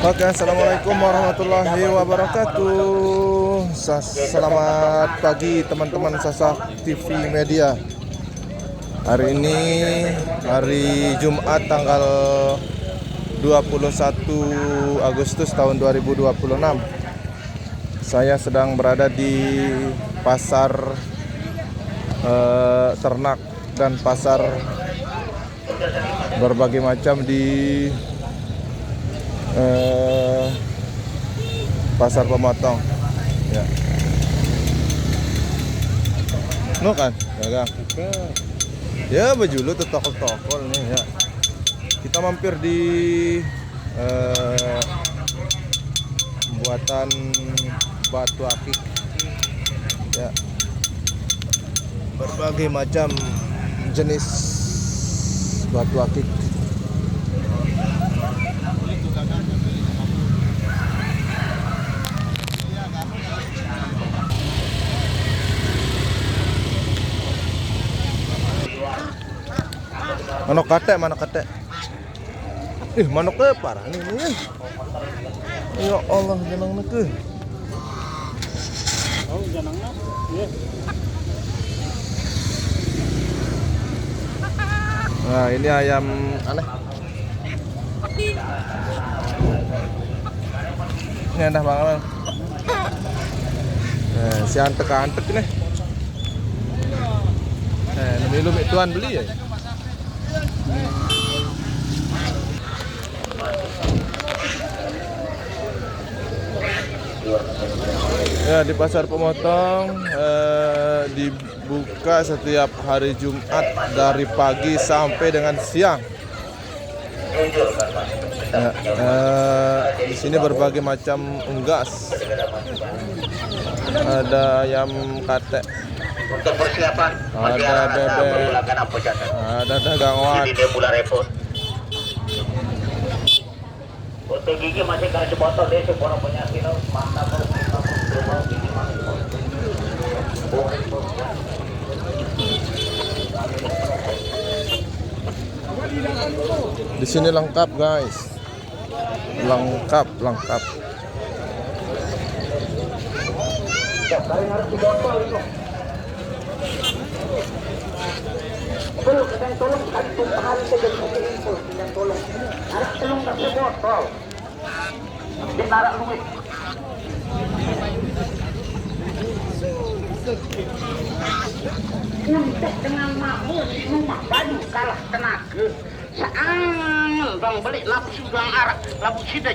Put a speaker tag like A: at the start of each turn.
A: Oke, assalamualaikum warahmatullahi wabarakatuh. Selamat pagi teman-teman Sasak TV Media. Hari ini hari Jumat tanggal 21 Agustus tahun 2026. Saya sedang berada di pasar ternak dan pasar berbagai macam di pasar pemotong ya. No kan dagang ya, baju lu tuh tokol-tokol nih ya. Kita mampir di pembuatan batu akik ya, berbagai macam jenis batu akik. Manok katek, manok katek. Manoknya parah nih. Ya Allah, janangna ke.
B: Oh, janangna. Iya.
A: Nah, ini ayam aneh. Ini enak banget. Si antek-antek nih. Lumi tuan beli ya. Ya, di pasar pemotong dibuka setiap hari Jumat dari pagi sampai dengan siang. Di sini berbagai macam unggas. Ada ayam katek,
C: untuk persiapan
A: ada bebek, ada dagang wat.
C: Untuk gigi masih kasih botol deh, sebuah penyakit mantap.
A: Di sini lengkap guys, lengkap.
C: Tolong kan tumpahan saja di info, tolong. Harap tolong kasih botol. Ditarak duit. Untuk dengan makmur di rumah baju kalah tenaga. Seangel bang balik labu sudang arak, labu sida